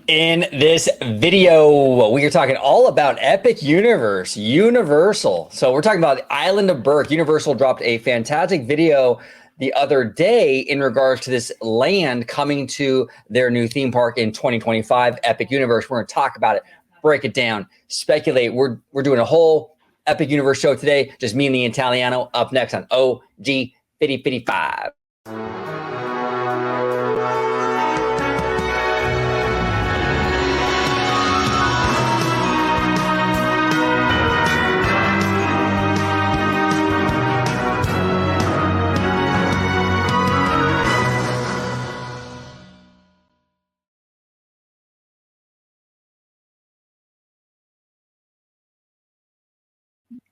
In this video, we are talking all about Epic Universe, Universal. So we're talking about the Island of Berk. Universal dropped a fantastic video the other day in regards to this land coming to their new theme park in 2025, Epic Universe. We're going to talk about it, break it down, speculate. We're doing a whole Epic Universe show today. Just me and the Italiano up next on OG 5055.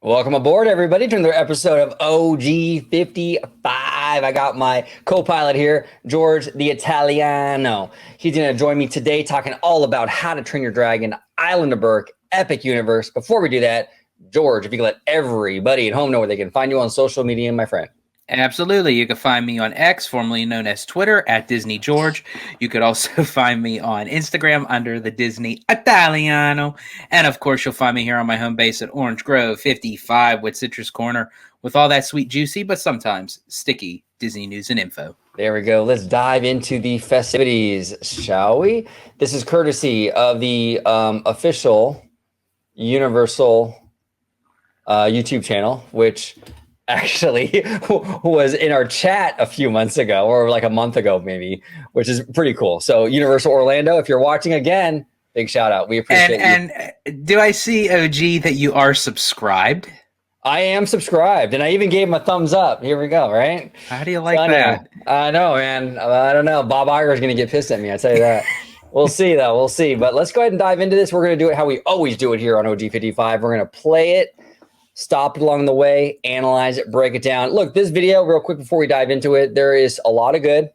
Welcome aboard, everybody, to another episode of OG 55. I got my co-pilot here, George the Italiano. He's going to join me today talking all about How to Train Your Dragon, Island of Berk, Epic Universe. Before we do that, George, if you could let everybody at home know where they can find you on social media, my friend. Absolutely. You can find me on X, formerly known as Twitter, at Disney George. You could also find me on Instagram under the Disney Italiano. And of course, you'll find me here on my home base at Orange Grove 55 with Citrus Corner with all that sweet, juicy, but sometimes sticky Disney news and info. There we go. Let's dive into the festivities, shall we? This is courtesy of the official Universal YouTube channel, which actually was in our chat a few months ago, or like a month ago maybe, which is pretty cool. So Universal Orlando, if you're watching again, big shout out. We appreciate you. And do I see, OG, that you are subscribed? I am subscribed, and I even gave him a thumbs up. Here we go, right? How do you like that? I know, man. I don't know. Bob Iger is going to get pissed at me. I tell you that. We'll see, though. We'll see. But let's go ahead and dive into this. We're going to do it how we always do it here on OG55. We're going to play it, stop it along the way, analyze it, break it down. Look, this video, real quick before we dive into it, there is a lot of good.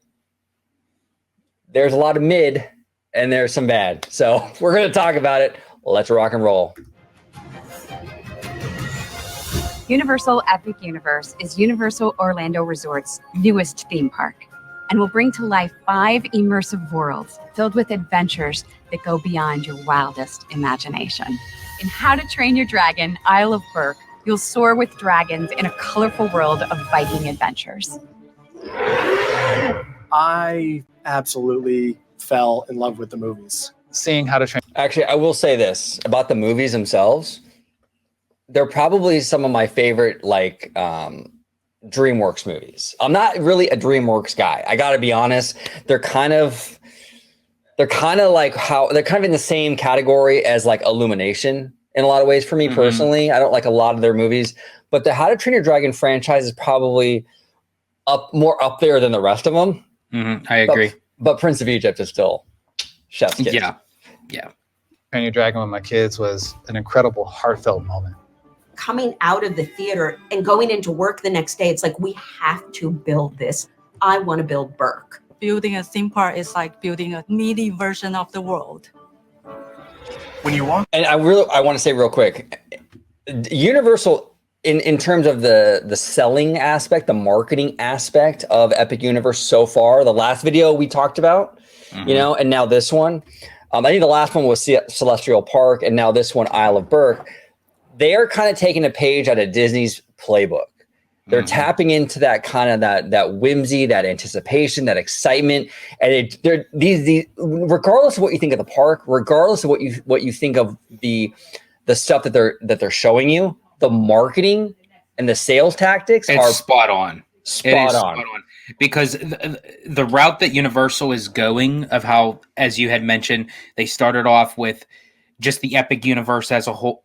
There's a lot of mid, and there's some bad. So we're going to talk about it. Let's rock and roll. Universal Epic Universe is Universal Orlando Resort's newest theme park and will bring to life 5 immersive worlds filled with adventures that go beyond your wildest imagination. In How to Train Your Dragon, Isle of Berk, you'll soar with dragons in a colorful world of Viking adventures. I absolutely fell in love with the movies. Seeing How to Train. Actually, I will say this about the movies themselves. They're probably some of my favorite, like, DreamWorks movies. I'm not really a DreamWorks guy. I got to be honest. They're kind of like they're kind of in the same category as like Illumination in a lot of ways for me personally. I don't like a lot of their movies, but the How to Train Your Dragon franchise is probably more up there than the rest of them. I agree. But Prince of Egypt is still chef's kiss. Yeah. Train Your Dragon with my kids was an incredible, heartfelt moment. Coming out of the theater and going into work the next day, it's like, we have to build this. I want to build Berk. Building a theme park is like building a mini version of the world. When you walk, and I want to say real quick, Universal in terms of the selling aspect, the marketing aspect of Epic Universe so far, the last video we talked about, you know, and now this one, I think the last one was Celestial Park, and now this one, Isle of Berk. They are kind of taking a page out of Disney's playbook. They're tapping into that kind of that whimsy, that anticipation, that excitement, and these regardless of what you think of the park, regardless of what you think of the stuff that they're showing you, the marketing and the sales tactics are spot on. Spot on. Because the route that Universal is going, of how, as you had mentioned, they started off with just the Epic Universe as a whole.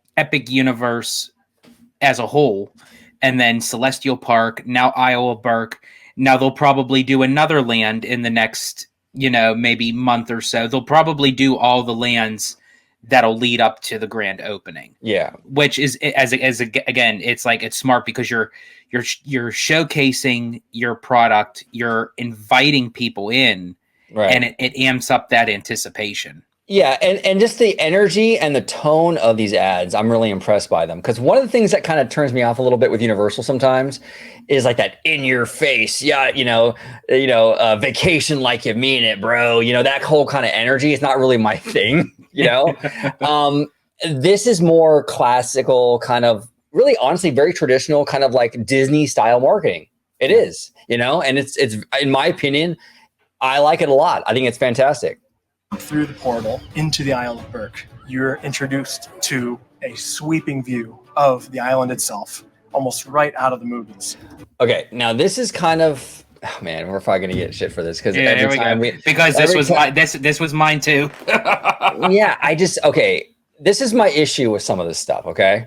And then Celestial Park, now Isle of Berk. Now they'll probably do another land in the next, maybe month or so. They'll probably do all the lands that'll lead up to the grand opening. Yeah, which is again, it's like, it's smart because you're showcasing your product, you're inviting people in, right, and it amps up that anticipation. Yeah, and just the energy and the tone of these ads, I'm really impressed by them. Because one of the things that kind of turns me off a little bit with Universal sometimes is like that in your face, yeah, vacation like you mean it, bro. That whole kind of energy is not really my thing. This is more classical, kind of really, honestly, very traditional, kind of like Disney style marketing. It is, and it's in my opinion, I like it a lot. I think it's fantastic. Through the portal into the Isle of Berk, you're introduced to a sweeping view of the island itself, almost right out of the movies. Okay, now this is kind of, oh man, we're probably gonna get shit for this because every time this was mine too. Yeah, okay. This is my issue with some of this stuff. Okay,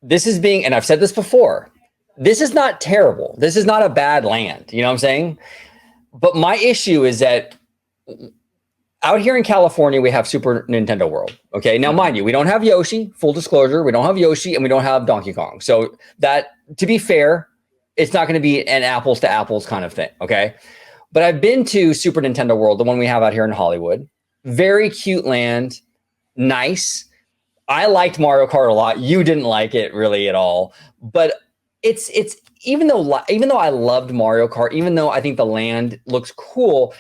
this is being, and I've said this before. This is not terrible. This is not a bad land. You know what I'm saying? But my issue is that out here in California, we have Super Nintendo World. Okay. Now, mind you, we don't have Yoshi, full disclosure. We don't have Yoshi and we don't have Donkey Kong. So that, to be fair, it's not going to be an apples to apples kind of thing. Okay. But I've been to Super Nintendo World, the one we have out here in Hollywood. Very cute land. Nice. I liked Mario Kart a lot. You didn't like it really at all. But it's even though I loved Mario Kart, even though I think the land looks cool,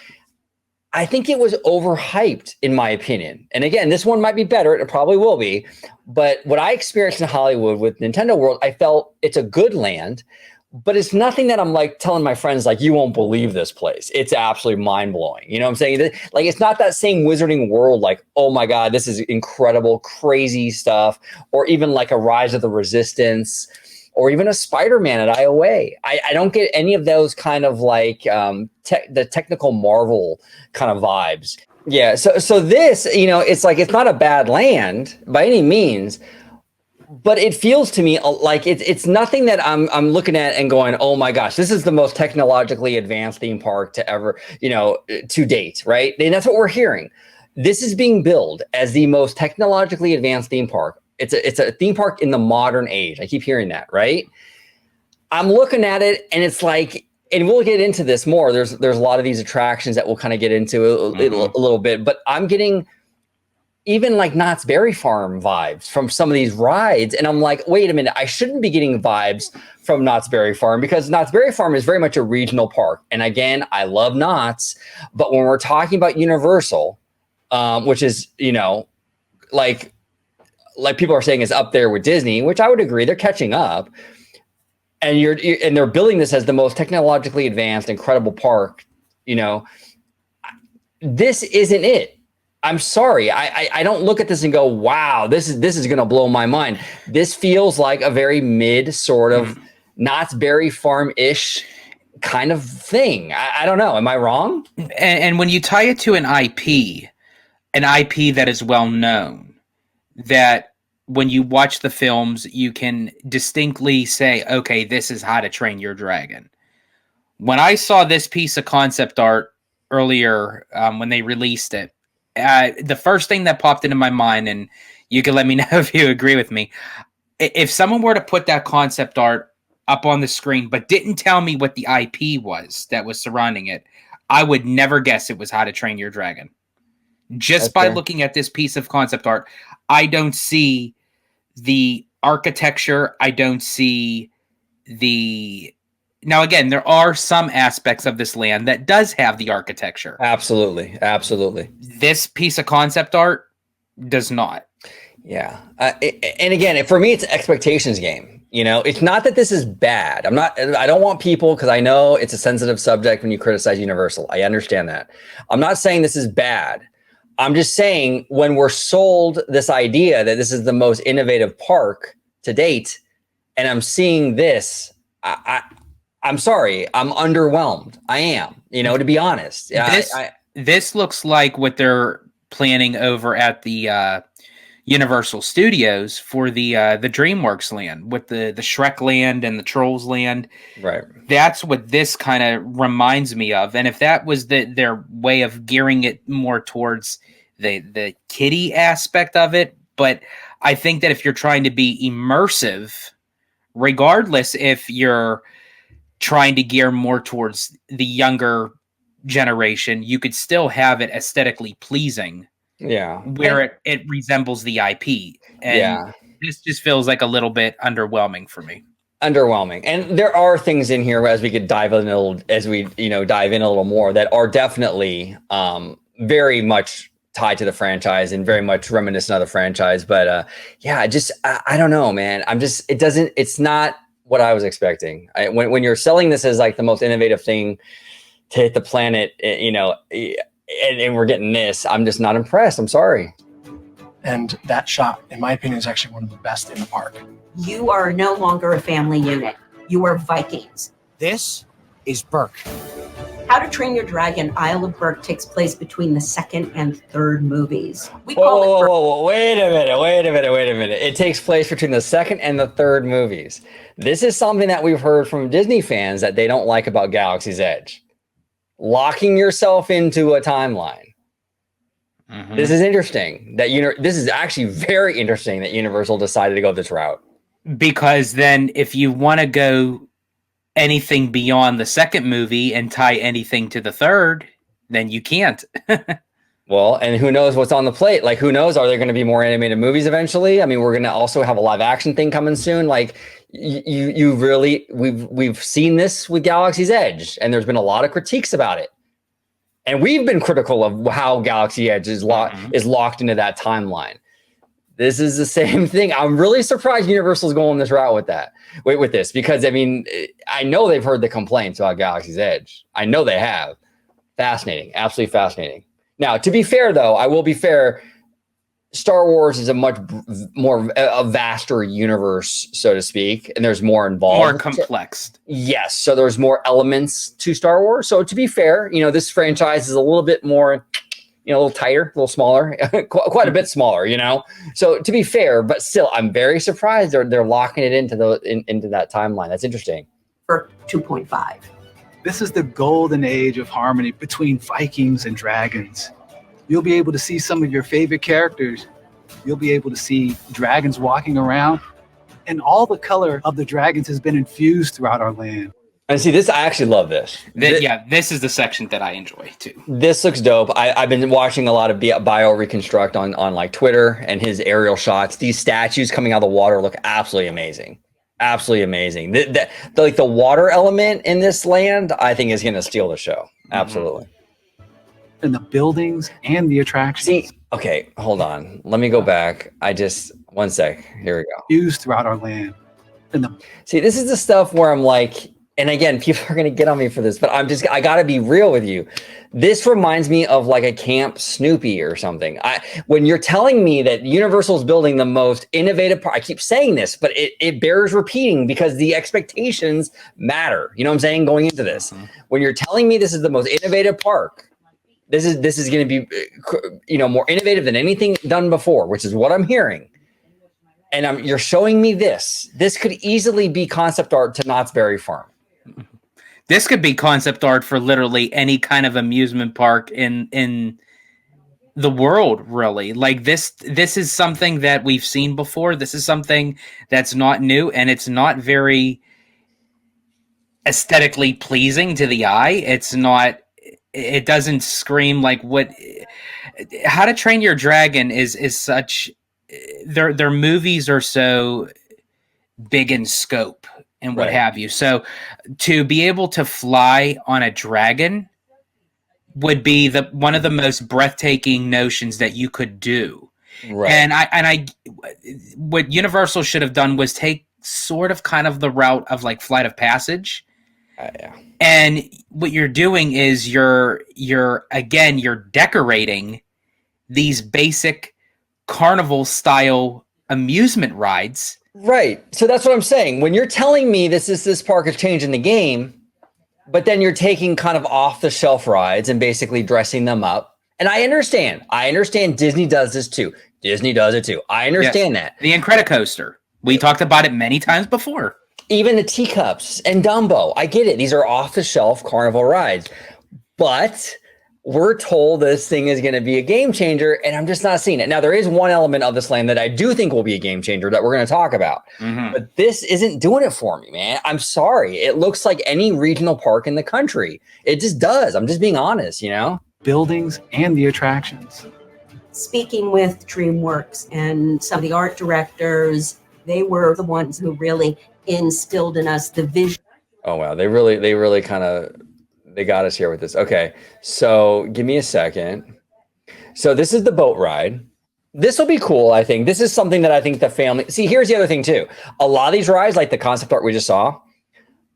I think it was overhyped, in my opinion. And again, this one might be better. It probably will be. But what I experienced in Hollywood with Nintendo World, I felt it's a good land, but it's nothing that I'm like telling my friends, like, you won't believe this place. It's absolutely mind blowing. You know what I'm saying? Like, it's not that same Wizarding World, like, oh my God, this is incredible, crazy stuff, or even like a Rise of the Resistance, or even a Spider-Man at IOA. I don't get any of those kind of like the technical Marvel kind of vibes. Yeah, so this, it's like, it's not a bad land by any means, but it feels to me like it's nothing that I'm looking at and going, oh my gosh, this is the most technologically advanced theme park to ever, to date, right? And that's what we're hearing. This is being billed as the most technologically advanced theme park. It's a theme park in the modern age. I keep hearing that, right? I'm looking at it and it's like, and we'll get into this more. There's a lot of these attractions that we'll kind of get into a little bit, but I'm getting even like Knott's Berry Farm vibes from some of these rides. And I'm like, wait a minute, I shouldn't be getting vibes from Knott's Berry Farm because Knott's Berry Farm is very much a regional park. And again, I love Knott's, but when we're talking about Universal, which is, like people are saying is up there with Disney, which I would agree, they're catching up. And and they're building this as the most technologically advanced, incredible park. This isn't it. I'm sorry. I don't look at this and go, wow, this is going to blow my mind. This feels like a very mid sort of Knott's Berry Farm-ish kind of thing. I don't know. Am I wrong? And when you tie it to an IP that is well known, that when you watch the films, you can distinctly say, okay, this is How to Train Your Dragon. When I saw this piece of concept art earlier, when they released it, the first thing that popped into my mind, and you can let me know if you agree with me, if someone were to put that concept art up on the screen, but didn't tell me what the IP was that was surrounding it, I would never guess it was How to Train Your Dragon. Just by looking at this piece of concept art, I don't see the architecture. I don't see the... Now, again, there are some aspects of this land that does have the architecture. Absolutely. Absolutely. This piece of concept art does not. Yeah. And again, for me, it's an expectations game. It's not that this is bad. I don't want people, because I know it's a sensitive subject when you criticize Universal. I understand that. I'm not saying this is bad. I'm just saying when we're sold this idea that this is the most innovative park to date, and I'm seeing this, I'm sorry, I'm underwhelmed. I am, to be honest. This looks like what they're planning over at the Universal Studios for the DreamWorks land, with the Shrek land and the Trolls land. Right. That's what this kind of reminds me of. And if that was their way of gearing it more towards the kiddie aspect of it, but I think that if you're trying to be immersive, regardless if you're trying to gear more towards the younger generation, you could still have it aesthetically pleasing Yeah. where it resembles the IP. And Yeah. this just feels like a little bit underwhelming for me. Underwhelming. And there are things in here as we could dive in a little, as we, dive in a little more that are definitely very much tied to the franchise and very much reminiscent of the franchise. But yeah, I don't know, man. It's not what I was expecting. When you're selling this as like the most innovative thing to hit the planet, and we're getting this, I'm just not impressed. I'm sorry. And that shot, in my opinion, is actually one of the best in the park. You are no longer a family unit. You are Vikings. This is Berk. How to Train Your Dragon Isle of Berk takes place between the second and third movies. We Whoa, call it Berk. whoa, wait a minute. It takes place between the second and the third movies. This is something that we've heard from Disney fans that they don't like about Galaxy's Edge. Locking yourself into a timeline. Mhm. This is interesting. This is actually very interesting that Universal decided to go this route. Because then if you want to go anything beyond the second movie and tie anything to the third, then you can't. Well, and who knows what's on the plate? Like, who knows? Are there going to be more animated movies eventually? I mean, we're going to also have a live action thing coming soon. Like, we've seen this with Galaxy's Edge, and there's been a lot of critiques about it. And we've been critical of how Galaxy Edge is locked into that timeline. This is the same thing. I'm really surprised Universal's going this route with this, because I mean, I know they've heard the complaints about Galaxy's Edge. I know they have. Fascinating, absolutely fascinating. Now, to be fair, though, I will be fair. Star Wars is a much more a vaster universe, so to speak, and there's more involved. More complex. Yes, so there's more elements to Star Wars. So to be fair, this franchise is a little bit more, a little tighter, a little smaller, quite a bit smaller, So to be fair, but still, I'm very surprised they're locking it into that timeline. That's interesting. For 2.5. This is the golden age of harmony between Vikings and dragons. You'll be able to see some of your favorite characters. You'll be able to see dragons walking around, and all the color of the dragons has been infused throughout our land. And see, this, I actually love this. This is the section that I enjoy too. This looks dope. I've been watching a lot of Bio Reconstruct on like Twitter, and his aerial shots. These statues coming out of the water look absolutely amazing. Absolutely amazing. The water element in this land, I think, is going to steal the show. Absolutely. And the buildings and the attractions. See, okay, hold on. Let me go back. One sec. Here we go. Used throughout our land. See, this is the stuff where I'm like, and again, people are going to get on me for this, but I got to be real with you. This reminds me of like a Camp Snoopy or something. When you're telling me that Universal's building the most innovative park, I keep saying this, but it bears repeating because the expectations matter. You know what I'm saying? Going into this, when you're telling me this is the most innovative park, this is going to be, more innovative than anything done before, which is what I'm hearing. And you're showing me this. This could easily be concept art to Knott's Berry Farm. This could be concept art for literally any kind of amusement park in the world, really. Like this is something that we've seen before. This is something that's not new, and it's not very aesthetically pleasing to the eye. It doesn't scream like what How to Train Your Dragon is such, their movies are so big in scope and what have you. So to be able to fly on a dragon would be one of the most breathtaking notions that you could do. Right. And what Universal should have done was take sort of kind of the route of like Flight of Passage. Yeah. And what you're doing is you're decorating these basic carnival style amusement rides. Right. So that's what I'm saying. When you're telling me this park is changing the game, but then you're taking kind of off the shelf rides and basically dressing them up. And I understand Disney does this too. Disney does it too. I understand that. The Incredicoaster. We talked about it many times before. Even the teacups and Dumbo. I get it. These are off the shelf carnival rides. But we're told this thing is going to be a game changer, and I'm just not seeing it. Now, there is one element of this land that I do think will be a game changer that we're going to talk about. Mm-hmm. But this isn't doing it for me, man. I'm sorry. It looks like any regional park in the country. It just does. I'm just being honest, Buildings and the attractions. Speaking with DreamWorks and some of the art directors, they were the ones who really instilled in us the vision. Oh wow, they really kind of they got us here with this. Okay, so give me a second. So this is the boat ride. This will be cool, I think. This is something that I think the family. See, here's the other thing too. A lot of these rides, like the concept art we just saw,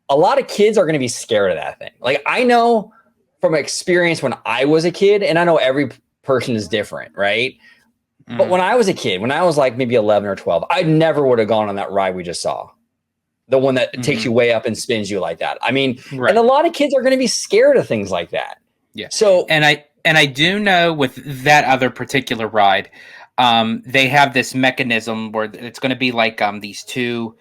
a lot of kids are going to be scared of that thing. Like I know from experience when I was a kid, and I know every person is different, right? But when I was a kid, when I was like maybe 11 or 12, I never would have gone on that ride we just saw. The one that takes you way up and spins you like that. I mean, and a lot of kids are going to be scared of things like that. Yeah. So, and I do know with that other particular ride, they have this mechanism where it's going to be like these two.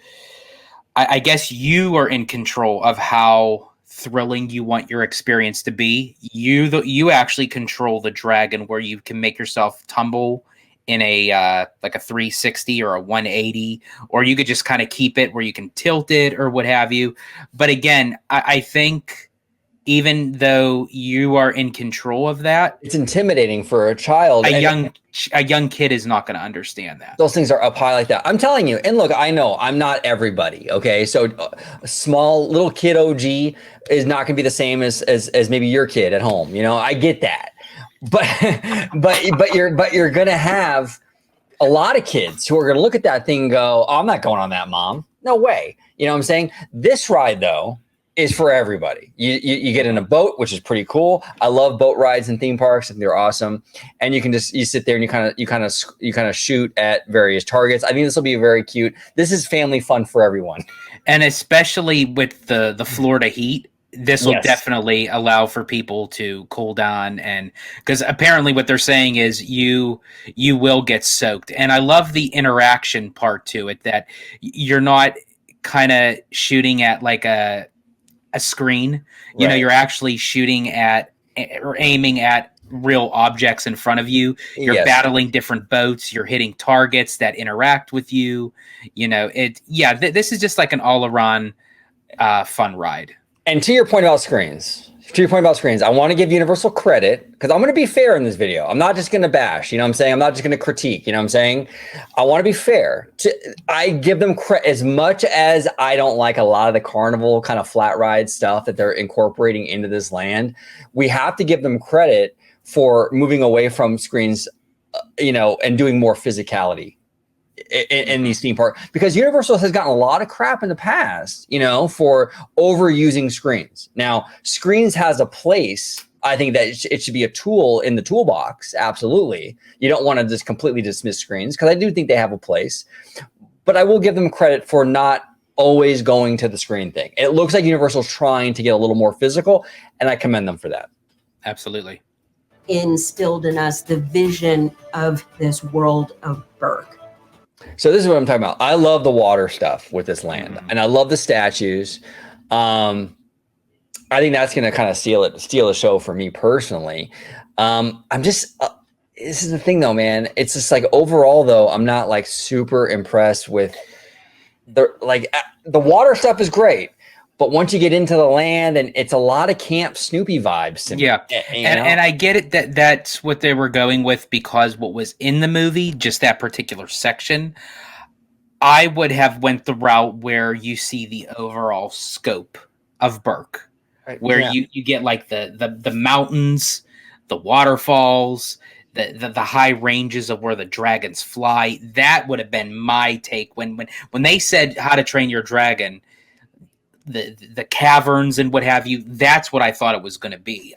I guess you are in control of how thrilling you want your experience to be. You actually control the dragon, where you can make yourself tumble in a like a 360 or a 180, or you could just kind of keep it where you can tilt it or what have you. But again, I think even though you are in control of that, it's intimidating for a child. A young kid is not going to understand that. Those things are up high like that. I'm telling you. And look, I know I'm not everybody. Okay. So a small little kid OG is not going to be the same as maybe your kid at home. You know, I get that. But you're going to have a lot of kids who are going to look at that thing and go, oh, I'm not going on that, Mom. No way. You know what I'm saying? This ride, though, is for everybody. You get in a boat, which is pretty cool. I love boat rides and theme parks. I think they're awesome. And you sit there and you kind of shoot at various targets. I think this will be very cute. This is family fun for everyone. And especially with the Florida heat, this will definitely allow for people to cool down, and because apparently what they're saying is you will get soaked. And I love the interaction part to it, that you're not kind of shooting at like a screen. You know, you're actually shooting at or aiming at real objects in front of you. You're battling different boats. You're hitting targets that interact with you. You know, this is just like an all-around fun ride. And to your point about screens, I want to give Universal credit, because I'm going to be fair in this video. I'm not just going to bash, you know what I'm saying? I'm not just going to critique, you know what I'm saying? I want to be fair. I give them credit, as much as I don't like a lot of the carnival kind of flat ride stuff that they're incorporating into this land. We have to give them credit for moving away from screens, you know, and doing more physicality in these theme parks, because Universal has gotten a lot of crap in the past, you know, for overusing screens. Now, screens has a place. I think that it should be a tool in the toolbox. Absolutely. You don't want to just completely dismiss screens, because I do think they have a place, but I will give them credit for not always going to the screen thing. It looks like Universal's trying to get a little more physical, and I commend them for that. Absolutely. Instilled in us the vision of this world of Berk. So this is what I'm talking about. I love the water stuff with this land, and I love the statues. I think that's going to kind of steal the show for me personally. I'm just, this is the thing though, man. It's just like overall though, I'm not like super impressed with the water stuff is great, but once you get into the land, and it's a lot of Camp Snoopy vibes. And I get it that that's what they were going with, because what was in the movie, just that particular section, I would have went the route where you see the overall scope of Berk, where you get like the mountains, the waterfalls, the high ranges of where the dragons fly. That would have been my take when they said How to Train Your Dragon. The caverns and what have you, that's what I thought it was going to be.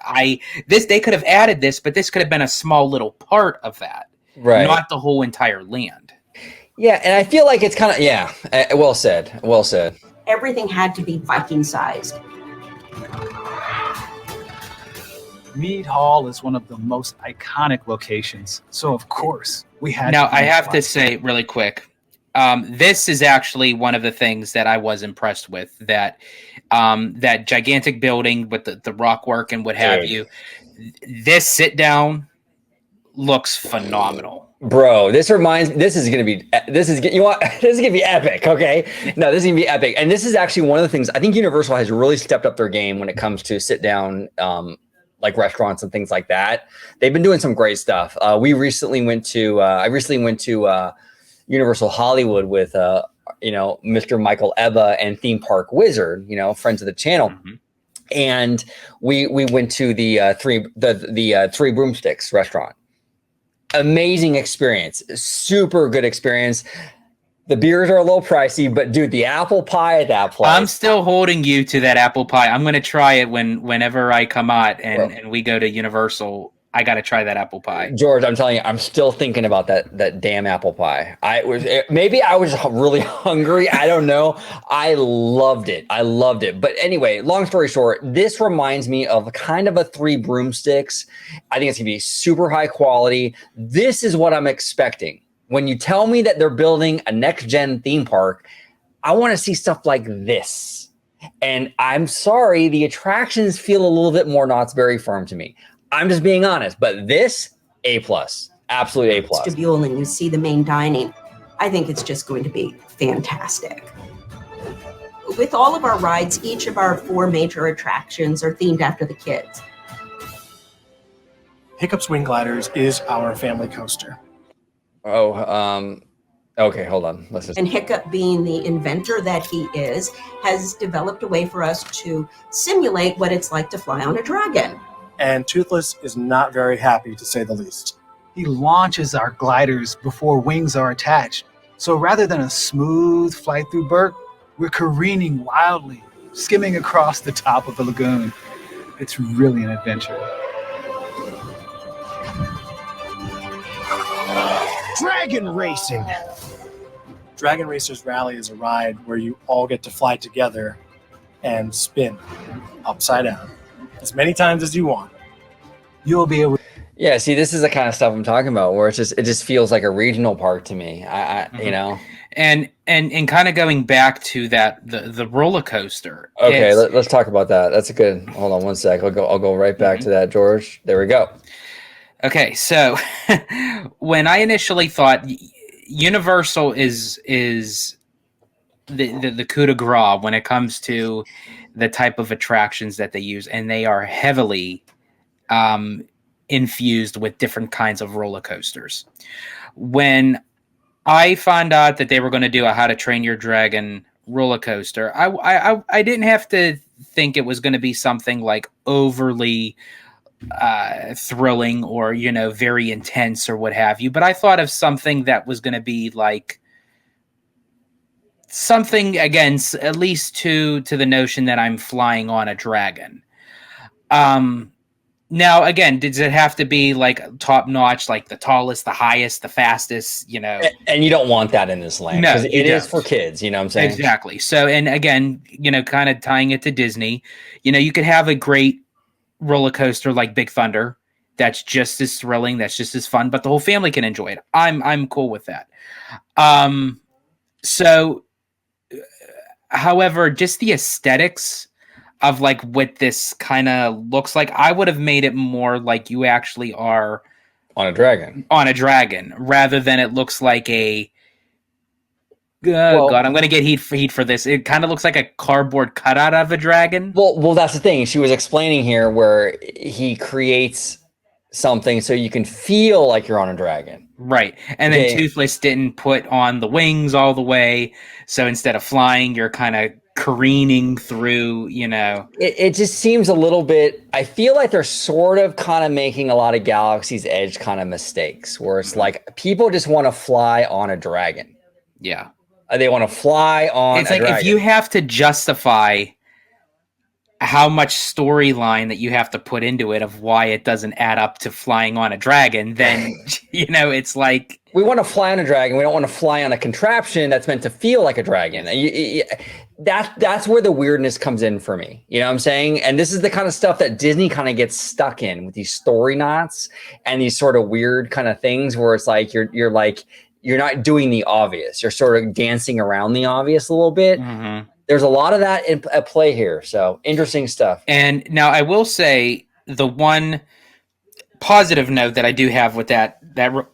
They could have added this, but this could have been a small little part of that, right? Not the whole entire land. Yeah, and I feel like it's kind of well said. Well said. Everything had to be Viking sized. Mead Hall is one of the most iconic locations, so of course we had. Now I have to say really quick. This is actually one of the things that I was impressed with, that gigantic building with the rock work and what have you. This sit down looks phenomenal. Bro, this is gonna be epic. Okay, no, this is gonna be epic, and this is actually one of the things I think Universal has really stepped up their game when it comes to sit down like restaurants and things like that. They've been doing some great stuff. I recently went to Universal Hollywood with Mr. Michael Ebba and Theme Park Wizard, friends of the channel. Mm-hmm. And we went to the Three Broomsticks restaurant. Amazing experience, super good experience. The beers are a little pricey, but dude, the apple pie at that place. I'm still holding you to that apple pie. I'm going to try it whenever I come out and we go to Universal. I got to try that apple pie. George, I'm telling you, I'm still thinking about that damn apple pie. Maybe I was really hungry. I don't know. I loved it. But anyway, long story short, this reminds me of kind of a Three Broomsticks. I think it's going to be super high quality. This is what I'm expecting. When you tell me that they're building a next-gen theme park, I want to see stuff like this. And I'm sorry, the attractions feel a little bit more Knott's Berry Farm to me. I'm just being honest, but this, A+, absolute A+. Vestibule and you see the main dining. I think it's just going to be fantastic. With all of our rides, each of our 4 major attractions are themed after the kids. Hiccup's Wing Gliders is our family coaster. Okay, hold on. Let's just... And Hiccup, being the inventor that he is, has developed a way for us to simulate what it's like to fly on a dragon. And Toothless is not very happy, to say the least. He launches our gliders before wings are attached. So rather than a smooth flight through Berk, we're careening wildly, skimming across the top of the lagoon. It's really an adventure. Dragon racing. Dragon Racers Rally is a ride where you all get to fly together and spin upside down as many times as you want. You'll be able. Yeah, see, this is the kind of stuff I'm talking about, where it just feels like a regional park to me. And kind of going back to that the roller coaster. Okay, let's talk about that. That's a good. Hold on one sec. I'll go right back to that, George. There we go. Okay, so when I initially thought Universal is the coup de grace when it comes to the type of attractions that they use, and they are heavily infused with different kinds of roller coasters. When I found out that they were going to do a How to Train Your Dragon roller coaster, I didn't have to think it was going to be something like overly thrilling or very intense or what have you, but I thought of something that was going to be like something, again, at least to the notion that I'm flying on a dragon. Now, again, does it have to be like top notch, like the tallest, the highest, the fastest, And you don't want that in this land. No, it is for kids, you know what I'm saying? Exactly. So, and again, kind of tying it to Disney, you could have a great roller coaster like Big Thunder that's just as thrilling, that's just as fun, but the whole family can enjoy it. I'm cool with that. So, however, just the aesthetics of like what this kind of looks like, I would have made it more like you actually are on a dragon, rather than it looks like a God, I'm going to get heat for this. It kind of looks like a cardboard cutout of a dragon. Well, that's the thing. She was explaining here where he creates something so you can feel like you're on a dragon. Right. And then Toothless didn't put on the wings all the way. So instead of flying, you're kind of careening through, It just seems a little bit, I feel like they're sort of kind of making a lot of Galaxy's Edge kind of mistakes where it's like people just want to fly on a dragon. Yeah. They want to fly on It's like if you have to justify how much storyline that you have to put into it of why it doesn't add up to flying on a dragon, then, it's like... We want to fly on a dragon. We don't want to fly on a contraption that's meant to feel like a dragon. That's where the weirdness comes in for me. You know what I'm saying? And this is the kind of stuff that Disney kind of gets stuck in with these story knots and these sort of weird kind of things where it's like you're not doing the obvious. You're sort of dancing around the obvious a little bit. Mm-hmm. There's a lot of that at play here. So interesting stuff. And now I will say the one positive note that I do have with that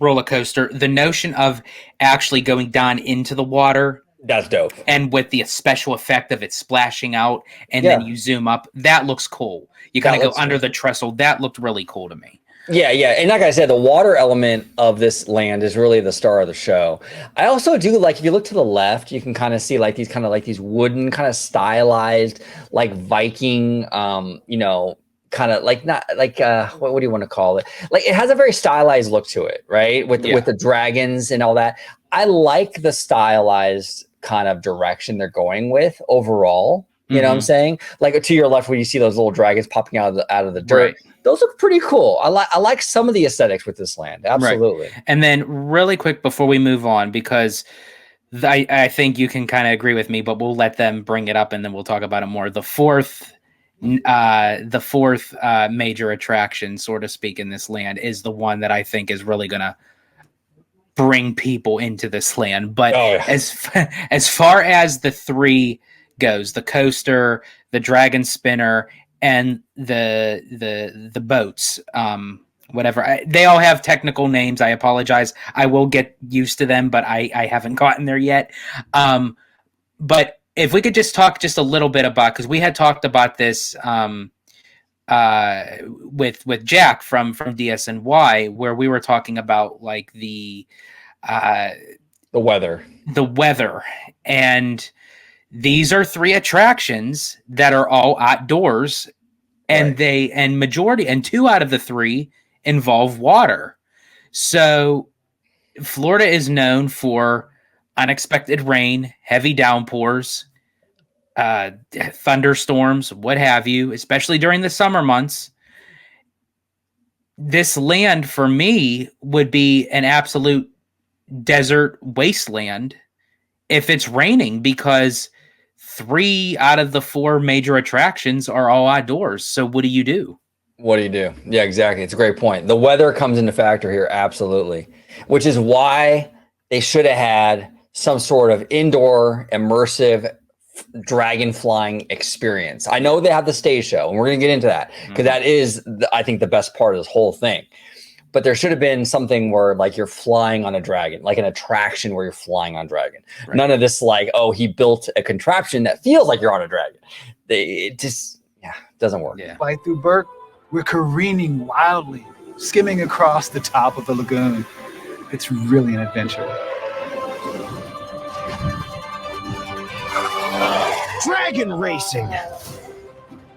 roller coaster, the notion of actually going down into the water That's dope. And with the special effect of it splashing out and Yeah. then you zoom up, that looks cool. You kind That of go looks under cool. the trestle. That looked really cool to me. Yeah, yeah. And like I said, the water element of this land is really the star of the show. I also do like, if you look to the left, you can kind of see like these wooden kind of stylized, like Viking, you know, kind of like not like what do you want to call it? Like it has a very stylized look to it, right? With the dragons and all that. I like the stylized kind of direction they're going with overall. You know what I'm saying? Like to your left, where you see those little dragons popping out of the dirt. Right. Those look pretty cool. I like some of the aesthetics with this land. Absolutely. Right. And then really quick before we move on, because I think you can kind of agree with me, but we'll let them bring it up and then we'll talk about it more. The fourth major attraction, so to speak, in this land is the one that I think is really going to bring people into this land. But as far as the three goes, the coaster, the dragon spinner, and the boats, whatever, they all have technical names. I apologize. I will get used to them, but I haven't gotten there yet. But if we could just talk just a little bit about, because we had talked about this with Jack from DSNY, where we were talking about like the weather, and these are three attractions that are all outdoors, and right. Two out of the three involve water. So Florida is known for unexpected rain, heavy downpours, thunderstorms, what have you, especially during the summer months. This land for me would be an absolute desert wasteland if it's raining, because 3 out of the 4 major attractions are all outdoors. So what do you do? Yeah, exactly. It's a great point. The weather comes into factor here. Absolutely. Which is why they should have had some sort of indoor immersive dragon flying experience. I know they have the stage show, and we're going to get into that because that is, I think, the best part of this whole thing. But there should have been something where like you're flying on a dragon, like an attraction where you're flying on dragon. Right. None of this like, oh, he built a contraption that feels like you're on a dragon. It just, doesn't work. Yeah. Fly through Berk, we're careening wildly, skimming across the top of the lagoon. It's really an adventure. Dragon racing.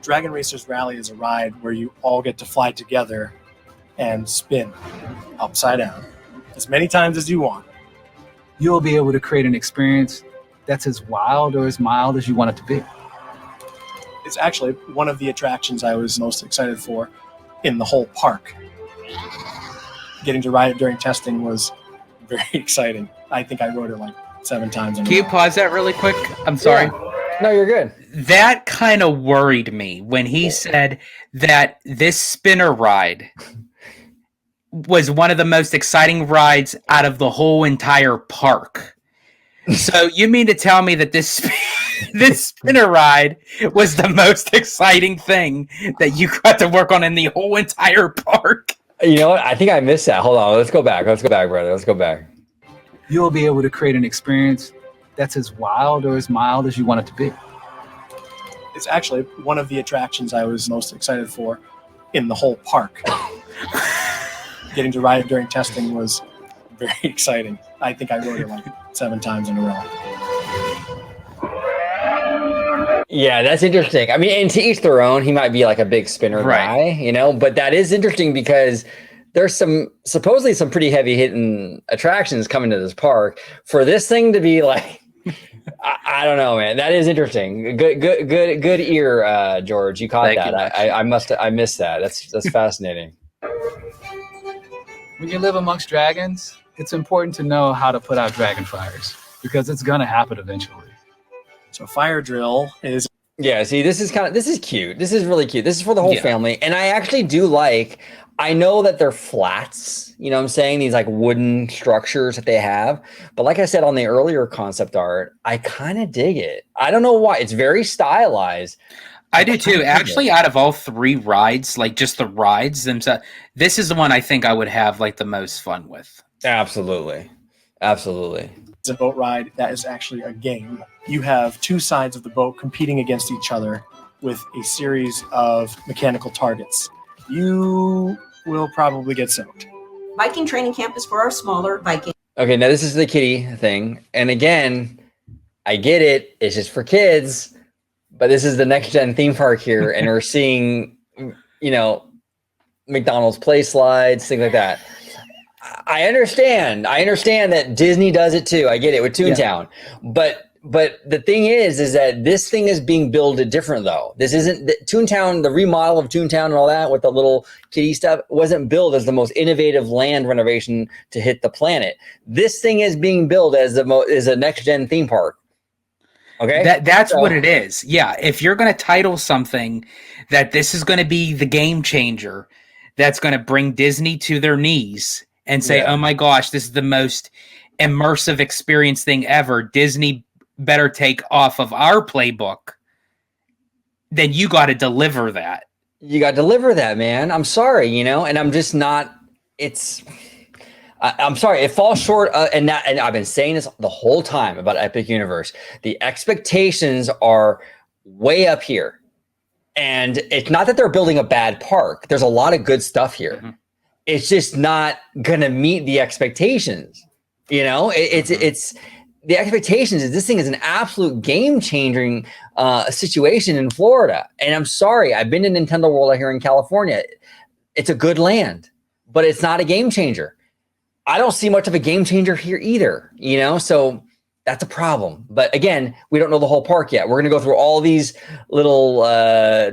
Dragon Racers Rally is a ride where you all get to fly together and spin upside down as many times as you want. You'll be able to create an experience that's as wild or as mild as you want it to be. It's actually one of the attractions I was most excited for in the whole park. Getting to ride it during testing was very exciting. I think I rode it like 7 times. Can you pause that really quick? I'm sorry. Yeah. No, you're good. That kind of worried me when he said that this spinner ride was one of the most exciting rides out of the whole entire park. So you mean to tell me that this spinner ride was the most exciting thing that you got to work on in the whole entire park? You know what? I think I missed that. Hold on. Let's go back, brother. Let's go back. You'll be able to create an experience that's as wild or as mild as you want it to be. It's actually one of the attractions I was most excited for in the whole park. Getting to ride it during testing was very exciting. I think I rode it like 7 times in a row. Yeah, that's interesting. I mean, and to each their own. He might be like a big spinner guy, you know, but that is interesting because there's supposedly some pretty heavy hitting attractions coming to this park. For this thing to be like, I don't know, man. That is interesting. Good ear, George. You caught that. I missed that. That's fascinating. When you live amongst dragons, it's important to know how to put out dragon fires because it's gonna happen eventually. So fire drill is. Yeah, see, this is cute. This is really cute. This is for the whole family. And I actually do like, I know that they're flats, you know what I'm saying? These like wooden structures that they have. But like I said on the earlier concept art, I kind of dig it. I don't know why. It's very stylized. I do too. Actually, out of all 3 rides, like just the rides themselves, this is the one I think I would have like the most fun with. Absolutely. Absolutely. It's a boat ride that is actually a game. You have two sides of the boat competing against each other with a series of mechanical targets. You will probably get soaked. Viking training camp is for our smaller Viking. Okay, now this is the kiddie thing. And again, I get it. It's just for kids. But this is the next gen theme park here. And we're seeing, you know, McDonald's play slides, things like that. I understand that Disney does it too. I get it with Toontown. Yeah. But the thing is that this thing is being builded different though. This isn't Toontown, the remodel of Toontown and all that with the little kiddie stuff wasn't built as the most innovative land renovation to hit the planet. This thing is being built as a next gen theme park. Okay. That's what it is. Yeah. If you're going to title something that this is going to be the game changer, that's going to bring Disney to their knees and say, oh my gosh, this is the most immersive experience thing ever. Disney better take off of our playbook. Then you got to deliver that. You got to deliver that, man. I'm sorry, you know, and I'm just not, I'm sorry, it falls short. And I've been saying this the whole time about Epic Universe. The expectations are way up here. And it's not that they're building a bad park. There's a lot of good stuff here. Mm-hmm. It's just not going to meet the expectations. You know, it's the expectations is this thing is an absolute game changing situation in Florida. And I'm sorry, I've been to Nintendo World out here in California. It's a good land, but it's not a game changer. I don't see much of a game changer here either, you know, so that's a problem. But again, we don't know the whole park yet. We're going to go through all these little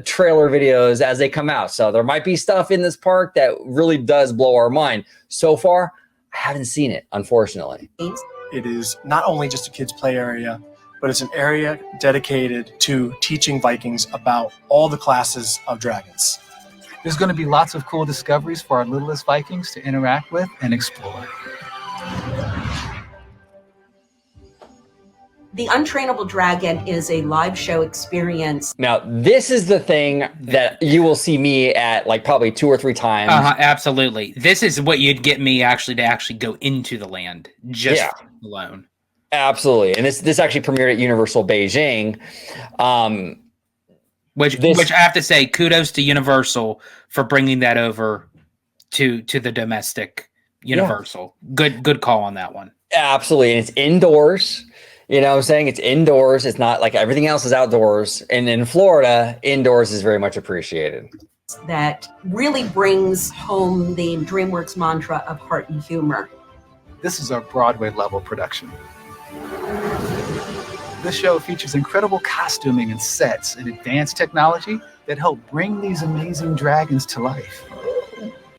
trailer videos as they come out. So there might be stuff in this park that really does blow our mind. So far, I haven't seen it, unfortunately. It is not only just a kids' play area, but it's an area dedicated to teaching Vikings about all the classes of dragons. There's going to be lots of cool discoveries for our littlest Vikings to interact with and explore. The Untrainable Dragon is a live show experience. Now, this is the thing that you will see me at like probably 2 or 3 times. Absolutely. This is what you'd get me to go into the land just alone. Absolutely. And this actually premiered at Universal Beijing. Which I have to say, kudos to Universal for bringing that over to the domestic Universal. Yeah. Good call on that one. Absolutely. And it's indoors. You know what I'm saying? It's indoors. It's not like everything else is outdoors. And in Florida, indoors is very much appreciated. That really brings home the DreamWorks mantra of heart and humor. This is our Broadway level production. This show features incredible costuming and sets and advanced technology that help bring these amazing dragons to life.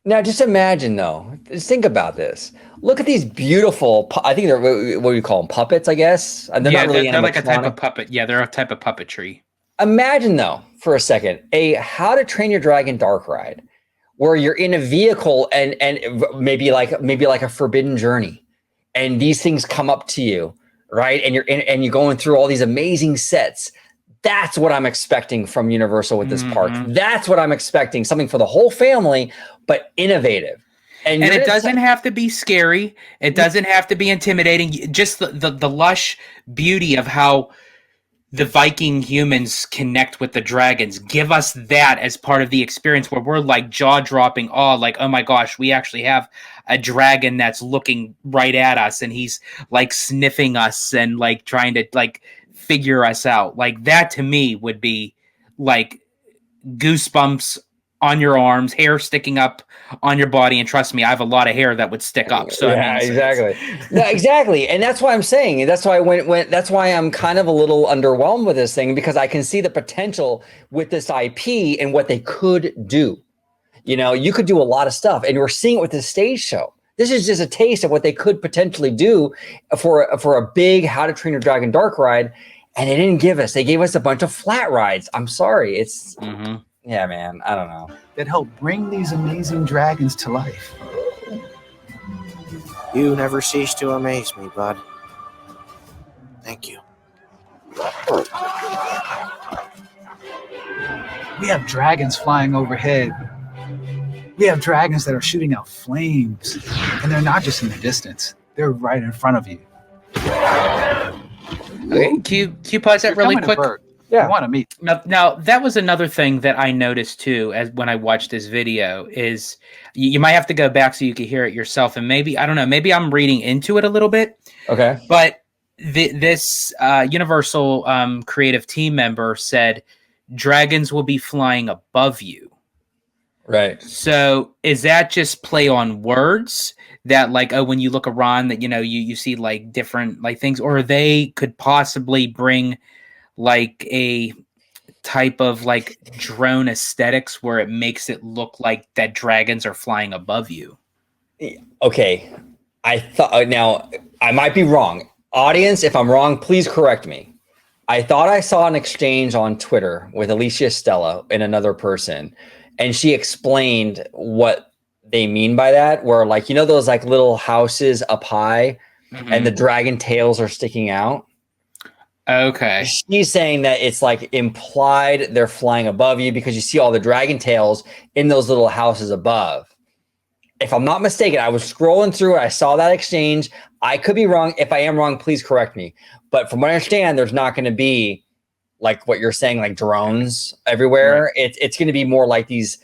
Now, just imagine, though. Just think about this. Look at these beautiful. I think they're what do you call them? Puppets, I guess. They're not really. They're like a type of puppet. Yeah, they're a type of puppetry. Imagine, though, for a second, a How to Train Your Dragon dark ride, where you're in a vehicle and maybe like a forbidden journey, and these things come up to you, right? And you're going through all these amazing sets. That's what I'm expecting from Universal with this park. That's what I'm expecting. Something for the whole family, but innovative. And it doesn't have to be scary. It doesn't have to be intimidating. Just the lush beauty of how the Viking humans connect with the dragons. Give us that as part of the experience where we're like jaw-dropping awe, like, oh my gosh, we actually have a dragon that's looking right at us and he's like sniffing us and like trying to like figure us out. Like that to me would be like goosebumps on your arms, hair sticking up on your body, and trust me, I have a lot of hair that would stick up. So yeah, exactly. No, exactly. And that's why I'm saying, that's why that's why I'm kind of a little underwhelmed with this thing, because I can see the potential with this IP and what they could do. You know, you could do a lot of stuff, and we're seeing it with this stage show. This is just a taste of what they could potentially do for a big How to Train Your Dragon dark ride, and they didn't give us. They gave us a bunch of flat rides. I'm sorry. It's yeah, man. I don't know. That help bring these amazing dragons to life. You never cease to amaze me, bud. Thank you. We have dragons flying overhead. We have dragons that are shooting out flames, and they're not just in the distance. They're right in front of you. Okay, Q pause that You're really coming to quick. Berk. Yeah. You want to meet. Now that was another thing that I noticed too, as when I watched this video, is you might have to go back so you can hear it yourself, and maybe I don't know, maybe I'm reading into it a little bit. Okay. But this Universal creative team member said dragons will be flying above you. Right. So is that just play on words that like, oh, when you look around that, you see like different like things, or they could possibly bring like a type of like drone aesthetics where it makes it look like that dragons are flying above you? Okay. I thought, now I might be wrong. Audience, if I'm wrong, please correct me. I thought I saw an exchange on Twitter with Alicia Stella and another person, and she explained what they mean by that, where like, those like little houses up high and the dragon tails are sticking out. Okay. She's saying that it's like implied they're flying above you because you see all the dragon tails in those little houses above. If I'm not mistaken, I was scrolling through it. I saw that exchange. I could be wrong. If I am wrong, please correct me. But from what I understand, there's not going to be like what you're saying, like drones everywhere. Right. It's going to be more like these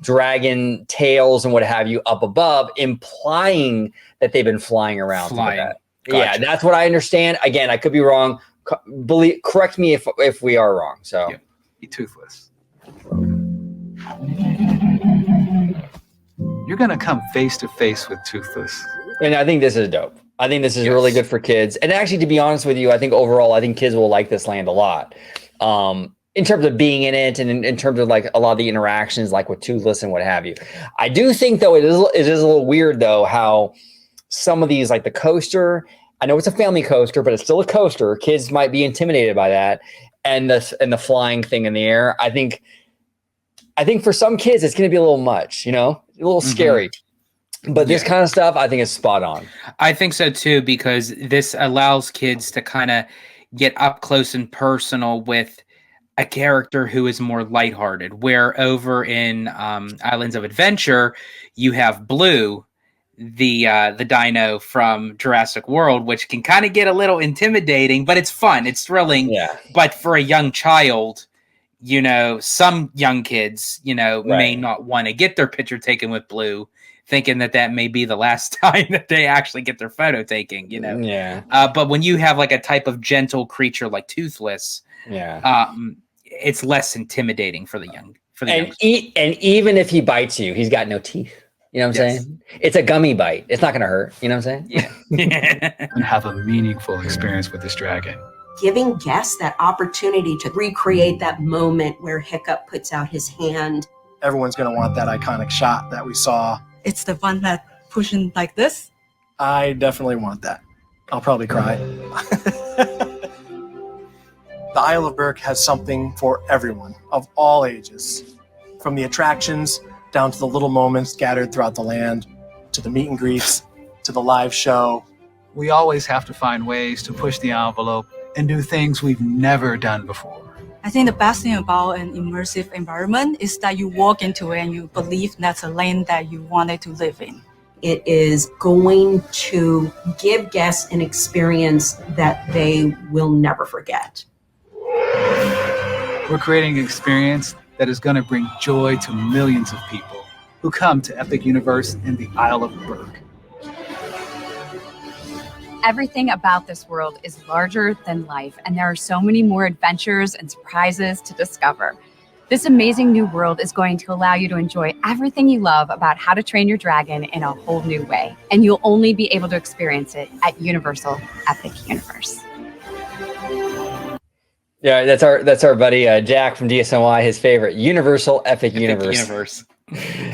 dragon tails and what have you up above, implying that they've been flying around. Gotcha. Yeah, that's what I understand. Again, I could be wrong. Correct me if we are wrong. So, Be toothless. You're going to come face to face with Toothless. And I think this is dope. I think this is really good for kids. And actually, to be honest with you, I think overall, I think kids will like this land a lot. In terms of being in it and in terms of like a lot of the interactions, like with Toothless and what have you. I do think, though, it is a little weird, though, how some of these, like the coaster, I know it's a family coaster, but it's still a coaster. Kids might be intimidated by that. And the flying thing in the air. I think for some kids, it's going to be a little much, a little scary. But this kind of stuff, I think, is spot on. I think so, too, because this allows kids to kind of get up close and personal with a character who is more lighthearted, where over in Islands of Adventure, you have Blue, the dino from Jurassic World, which can kind of get a little intimidating, but it's fun. It's thrilling. Yeah. But for a young child, some young kids, may not want to get their picture taken with Blue, thinking that may be the last time that they actually get their photo taken, Yeah. But when you have like a type of gentle creature like Toothless, it's less intimidating for the young. And even if he bites you, he's got no teeth. You know what I'm saying? It's a gummy bite. It's not going to hurt. You know what I'm saying? Yeah. And have a meaningful experience with this dragon. Giving guests that opportunity to recreate that moment where Hiccup puts out his hand. Everyone's going to want that iconic shot that we saw. It's the one that pushing like this. I definitely want that. I'll probably cry. The Isle of Berk has something for everyone of all ages. From the attractions down to the little moments scattered throughout the land, to the meet and greets, to the live show. We always have to find ways to push the envelope and do things we've never done before. I think the best thing about an immersive environment is that you walk into it and you believe that's a land that you wanted to live in. It is going to give guests an experience that they will never forget. We're creating an experience that is going to bring joy to millions of people who come to Epic Universe in the Isle of Berk. Everything about this world is larger than life, and there are so many more adventures and surprises to discover. This amazing new world is going to allow you to enjoy everything you love about How to Train Your Dragon in a whole new way, and you'll only be able to experience it at Universal Epic Universe. Yeah, that's our buddy Jack from DSNY, his favorite, Universal Epic Universe.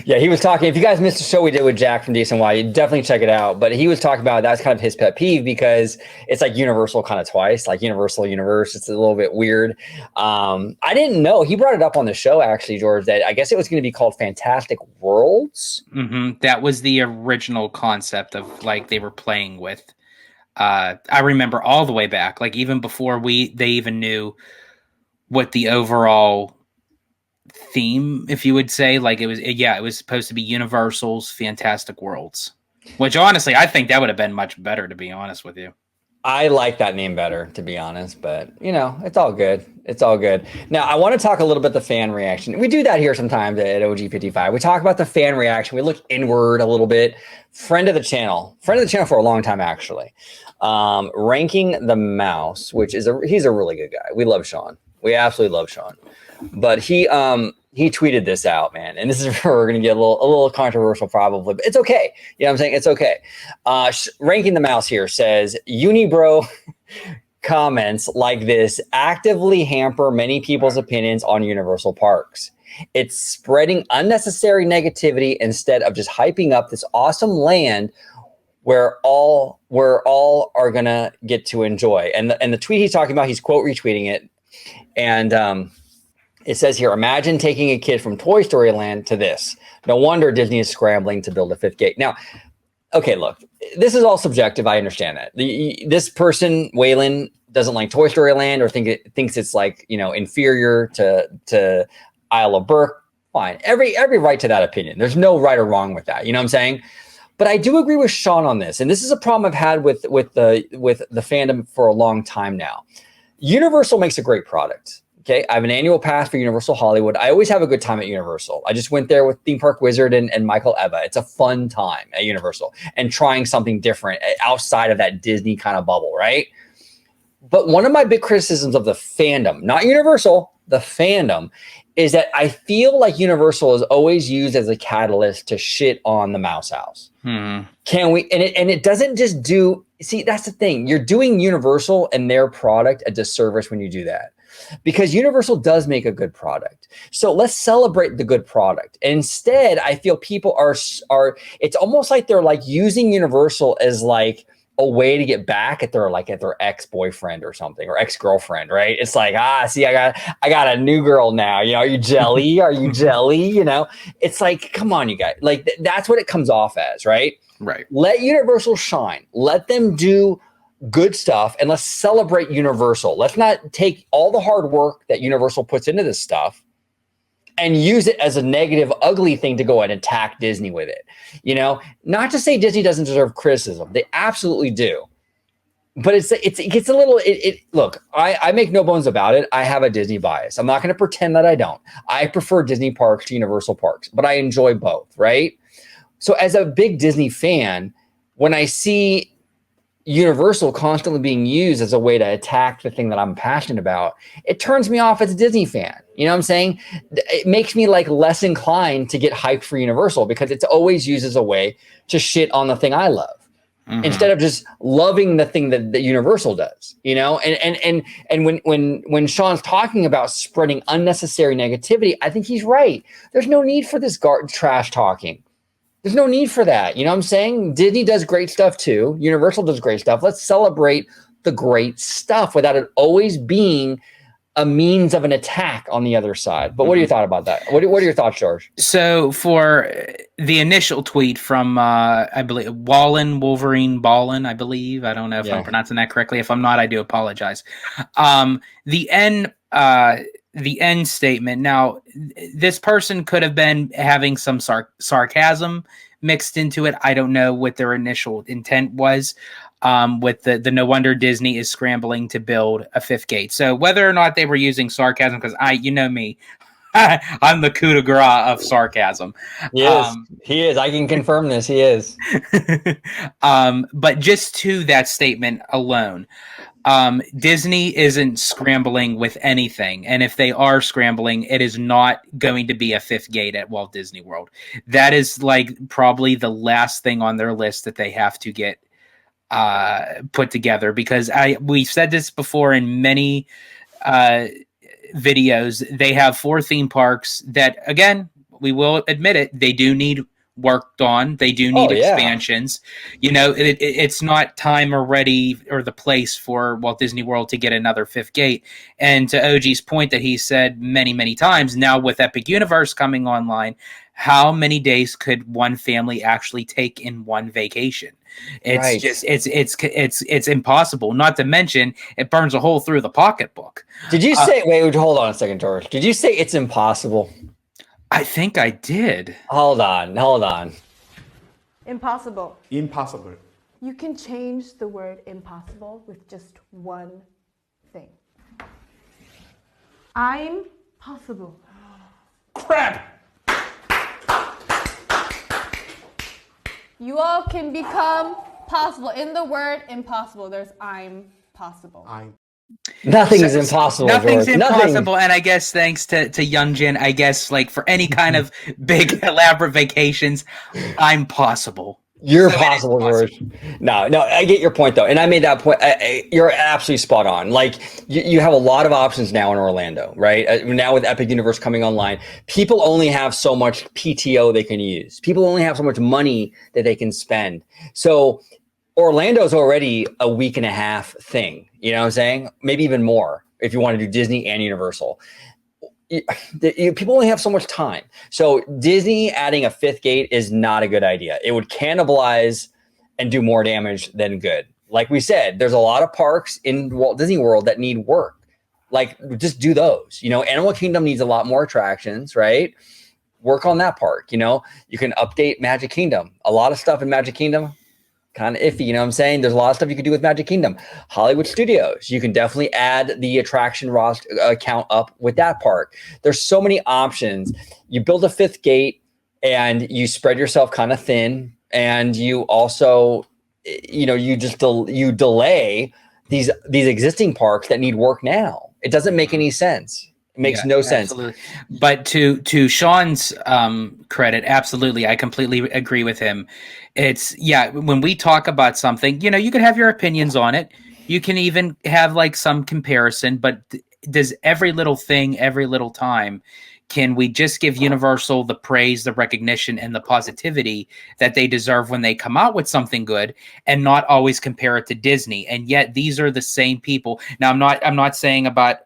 Yeah, he was talking. If you guys missed the show we did with Jack from DSNY, you definitely check it out. But he was talking about that's kind of his pet peeve because it's like Universal kind of twice, like Universal Universe. It's a little bit weird. I didn't know. He brought it up on the show, actually, George, that I guess it was going to be called Fantastic Worlds. Mm-hmm. That was the original concept of like they were playing with. I remember all the way back, like even before they even knew what the overall theme, if you would say, like it was supposed to be Universal's Fantastic Worlds. Which honestly, I think that would have been much better, to be honest with you. I like that name better, to be honest, but you know, it's all good. It's all good. Now, I want to talk a little bit the fan reaction. We do that here sometimes at OG55. We talk about the fan reaction. We look inward a little bit. Friend of the channel for a long time, actually. Ranking the Mouse, which is he's a really good guy. We love Sean. We absolutely love Sean. But he tweeted this out, man, and this is where we're gonna get a little controversial, probably, but it's okay. You know what I'm saying? It's okay. Ranking the Mouse here says Unibro comments like this actively hamper many people's opinions on Universal parks. It's spreading unnecessary negativity instead of just hyping up this awesome land where all are gonna get to enjoy. And the tweet he's talking about, he's quote retweeting it, and it says here, imagine taking a kid from Toy Story Land to this. No wonder Disney is scrambling to build a fifth gate. Now, okay, look, this is all subjective. I understand that. This person, Waylon, doesn't like Toy Story Land or thinks it's like, you know, inferior to Isle of Berk. Fine. Every right to that opinion. There's no right or wrong with that. You know what I'm saying? But I do agree with Sean on this. And this is a problem I've had with the fandom for a long time now. Universal makes a great product. Okay, I have an annual pass for Universal Hollywood. I always have a good time at Universal. I just went there with Theme Park Wizard and Michael Eva. It's a fun time at Universal and trying something different outside of that Disney kind of bubble, right? But one of my big criticisms of the fandom, not Universal, the fandom, is that I feel like Universal is always used as a catalyst to shit on the Mouse House. Can we? And it doesn't just do. See, that's the thing. You're doing Universal and their product a disservice when you do that. Because Universal does make a good product. So let's celebrate the good product. And instead, I feel people are it's almost like they're like using Universal as like a way to get back at their ex-boyfriend or something, or ex-girlfriend, right? It's like, see, I got a new girl now. You know, are you jelly? Are you jelly? You know, it's like, come on, you guys. Like that's what it comes off as, right? Right. Let Universal shine. Let them do good stuff, and let's celebrate Universal. Let's not take all the hard work that Universal puts into this stuff and use it as a negative, ugly thing to go and attack Disney with it. You know, not to say Disney doesn't deserve criticism. They absolutely do. But it gets a little, look, I make no bones about it. I have a Disney bias. I'm not going to pretend that I don't. I prefer Disney parks to Universal parks, but I enjoy both, right? So as a big Disney fan, when I see Universal constantly being used as a way to attack the thing that I'm passionate about, it turns me off as a Disney fan. You know what I'm saying? It makes me like less inclined to get hyped for Universal because it's always used as a way to shit on the thing I love. Instead of just loving the thing that Universal does, you know, and when Sean's talking about spreading unnecessary negativity, I think he's right. There's no need for this trash talking. There's no need for that. You know what I'm saying? Disney does great stuff too. Universal does great stuff. Let's celebrate the great stuff without it always being a means of an attack on the other side. But what are your thoughts about that? What are your thoughts, George? So for the initial tweet from, I believe, Wolverine Ballin, I believe. I don't know if I'm pronouncing that correctly. If I'm not, I do apologize. The end statement. Now, this person could have been having some sarcasm mixed into it. I don't know what their initial intent was. With the no wonder Disney is scrambling to build a fifth gate. So whether or not they were using sarcasm, because you know me, I'm the coup de grace of sarcasm. He is. I can confirm this. He is. But just to that statement alone, Disney isn't scrambling with anything. And if they are scrambling, it is not going to be a fifth gate at Walt Disney World. That is like probably the last thing on their list that they have to get put together, because we've said this before in many videos. They have 4 theme parks that, again, we will admit it, they do need worked on. They do need expansions. You know, it's not time or ready or the place for Walt Disney World to get another fifth gate. And to OG's point that he said many, many times, now with Epic Universe coming online, how many days could one family actually take in one vacation? It's just it's impossible. Not to mention it burns a hole through the pocketbook. Did you say? Wait, hold on a second, George. Did you say it's impossible? I think I did. Hold on. Impossible. Impossible. You can change the word impossible with just one thing. I'm possible. Crap! You all can become possible. In the word impossible, there's I'm possible. Nothing is impossible. Nothing's George. impossible, Nothing. and I guess thanks to Youngjin, I guess like for any kind of big elaborate vacations, I'm possible. You're So possible, George. No, I get your point though, and I made that point. You're absolutely spot on. Like you have a lot of options now in Orlando, right? Now with Epic Universe coming online, people only have so much PTO they can use. People only have so much money that they can spend. So Orlando's already a week and a half thing. You know what I'm saying? Maybe even more if you want to do Disney and Universal. People only have so much time. So Disney adding a fifth gate is not a good idea. It would cannibalize and do more damage than good. Like we said, there's a lot of parks in Walt Disney World that need work. Like just do those. You know, Animal Kingdom needs a lot more attractions, right? Work on that park. You know, you can update Magic Kingdom. A lot of stuff in Magic Kingdom, kind of iffy, you know what I'm saying? There's a lot of stuff you can do with Magic Kingdom. Hollywood Studios, you can definitely add the attraction roster count up with that park. There's so many options. You build a fifth gate and you spread yourself kind of thin, and you also, you know, you delay these existing parks that need work now. It doesn't make any sense. It makes no sense. Absolutely. But to Sean's credit, absolutely, I completely agree with him. It's when we talk about something, you know, you can have your opinions on it. You can even have like some comparison, but does every little thing, every little time, can we just give Universal the praise, the recognition, and the positivity that they deserve when they come out with something good, and not always compare it to Disney? And yet these are the same people. Now I'm not saying about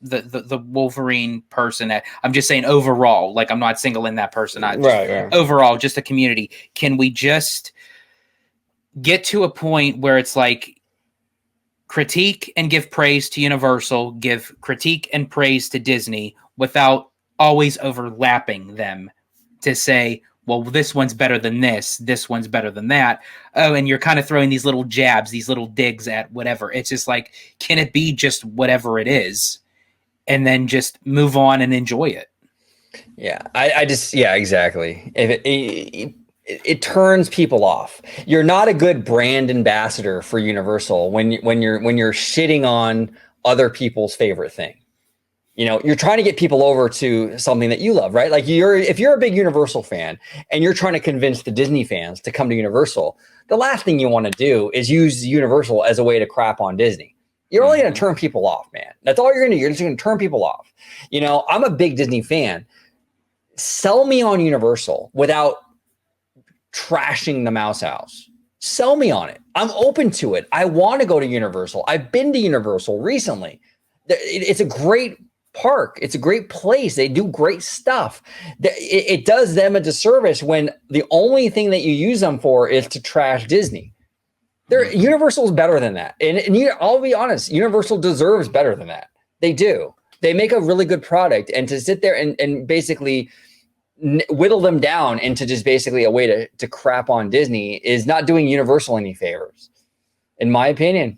the Wolverine person. I'm just saying overall, like I'm not singling that person out. Right. Overall, just a community. Can we just get to a point where it's like critique and give praise to Universal, give critique and praise to Disney without always overlapping them to say, well, this one's better than this one's better than that. Oh, and you're kind of throwing these little jabs, these little digs at whatever. It's just like, can it be just whatever it is? And then just move on and enjoy it. Yeah, I just exactly. If it turns people off. You're not a good brand ambassador for Universal when you're shitting on other people's favorite thing. You know, you're trying to get people over to something that you love, right? Like if you're a big Universal fan and you're trying to convince the Disney fans to come to Universal, the last thing you want to do is use Universal as a way to crap on Disney. You're only going to turn people off, man. That's all you're going to do. You're just going to turn people off. You know, I'm a big Disney fan. Sell me on Universal without trashing the Mouse House. Sell me on it. I'm open to it. I want to go to Universal. I've been to Universal recently. It's a great park. It's a great place. They do great stuff. It does them a disservice when the only thing that you use them for is to trash Disney. Universal is better than that. And I'll be honest, Universal deserves better than that. They do. They make a really good product. And to sit there and basically whittle them down into just basically a way to crap on Disney is not doing Universal any favors, in my opinion.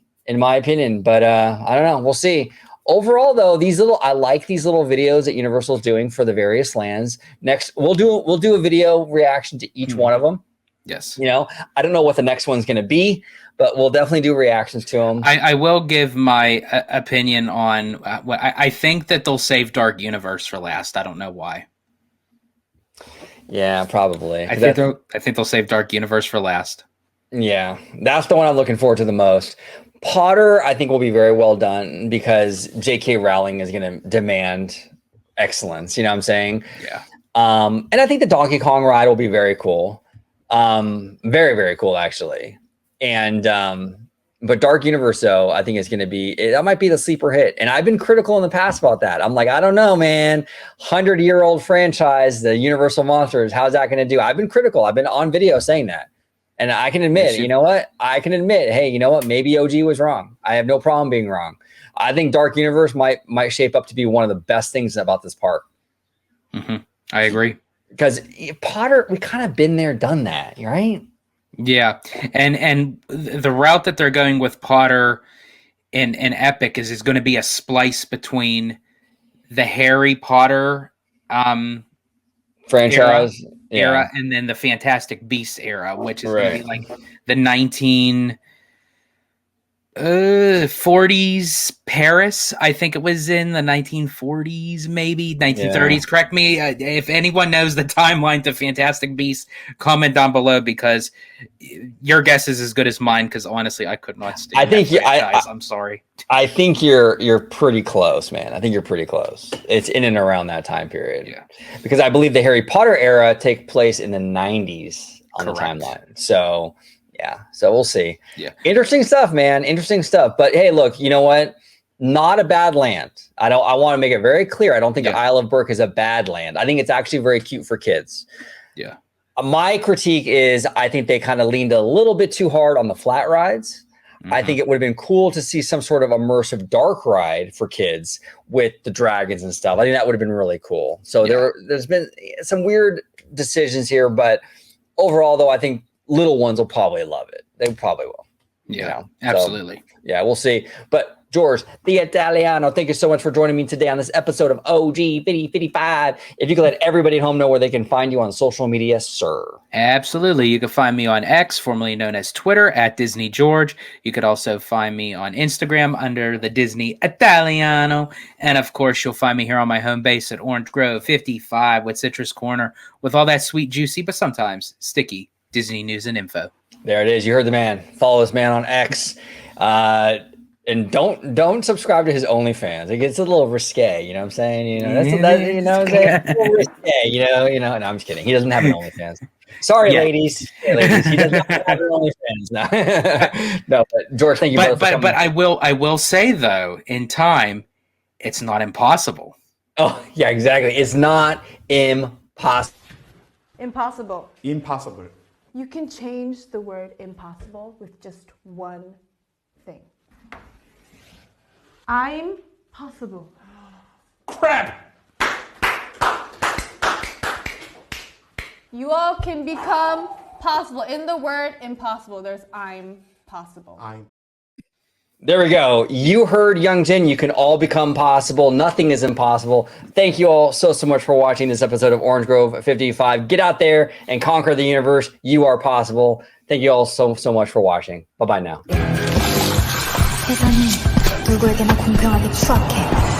But I don't know. We'll see. Overall, though, I like these little videos that Universal is doing for the various lands. Next, we'll do a video reaction to each one of them. Yes. You know, I don't know what the next one's going to be, but we'll definitely do reactions to them. I will give my opinion on what I think that they'll save Dark Universe for last. I don't know why. Yeah, probably. I think they'll save Dark Universe for last. Yeah, that's the one I'm looking forward to the most. Potter, I think, will be very well done because J.K. Rowling is going to demand excellence. You know what I'm saying? Yeah. And I think the Donkey Kong ride will be very cool. Very, very cool, actually. And but Dark Universe, though, I think is going to be, that might be the sleeper hit. And I've been critical in the past about that. I'm like, I don't know, man. 100-year-old franchise, the Universal Monsters, how's that going to do? I've been critical. I've been on video saying that. And I can admit, you know what? I can admit, hey, you know what? Maybe OG was wrong. I have no problem being wrong. I think Dark Universe might shape up to be one of the best things about this park. Mm-hmm. I agree. because Potter, we kind of been there, done that, right? Yeah, and the route that they're going with Potter in Epic is going to be a splice between the Harry Potter franchise era and then the Fantastic Beasts era, which is going to be like the 1940s Paris. I think it was in the 1940s, maybe 1930s. Correct me if anyone knows the timeline to Fantastic Beasts. Comment down below, because your guess is as good as mine. Because honestly, I could not stand. I'm sorry. I think you're pretty close, man. I think you're pretty close. It's in and around that time period. Yeah, because I believe the Harry Potter era take place in the 90s on the timeline. So. Yeah, so we'll see. Yeah, interesting stuff, man. Interesting stuff. But hey, look, you know what? Not a bad land. I want to make it very clear. I don't think Isle of Berk is a bad land. I think it's actually very cute for kids. Yeah. My critique is I think they kind of leaned a little bit too hard on the flat rides. I think it would have been cool to see some sort of immersive dark ride for kids with the dragons and stuff. I think that would have been really cool. So there's been some weird decisions here, but overall, though, I think little ones will probably love it. They probably will. Yeah, absolutely. So, yeah, we'll see. But George, the Italiano, thank you so much for joining me today on this episode of OG 5055. If you could let everybody at home know where they can find you on social media, sir. Absolutely. You can find me on X, formerly known as Twitter, at Disney George. You could also find me on Instagram under the Disney Italiano. And of course, you'll find me here on my home base at Orange Grove 55 with Citrus Corner with all that sweet, juicy, but sometimes sticky Disney news and info. There it is. You heard the man. Follow this man on X. And don't subscribe to his OnlyFans. It gets a little risque, you know what I'm saying? You know, that's a little risque, you know. No, I'm just kidding. He doesn't have an OnlyFans. Sorry, ladies. Hey, ladies. He doesn't have an OnlyFans now. No, but George, thank you. But I will say though, in time, it's not impossible. Oh yeah, exactly. It's not impossible. Impossible. Impossible. You can change the word impossible with just one thing. I'm possible. Crap! You all can become possible. In the word impossible, there's I'm possible. There we go. You heard Young Jin. You can all become possible. Nothing is impossible. Thank you all so much for watching this episode of Orange Grove 55. Get out there and conquer the universe. You are possible. Thank you all so much for watching. Bye-bye now. 세상은 누구에게나 공평하게 추악해.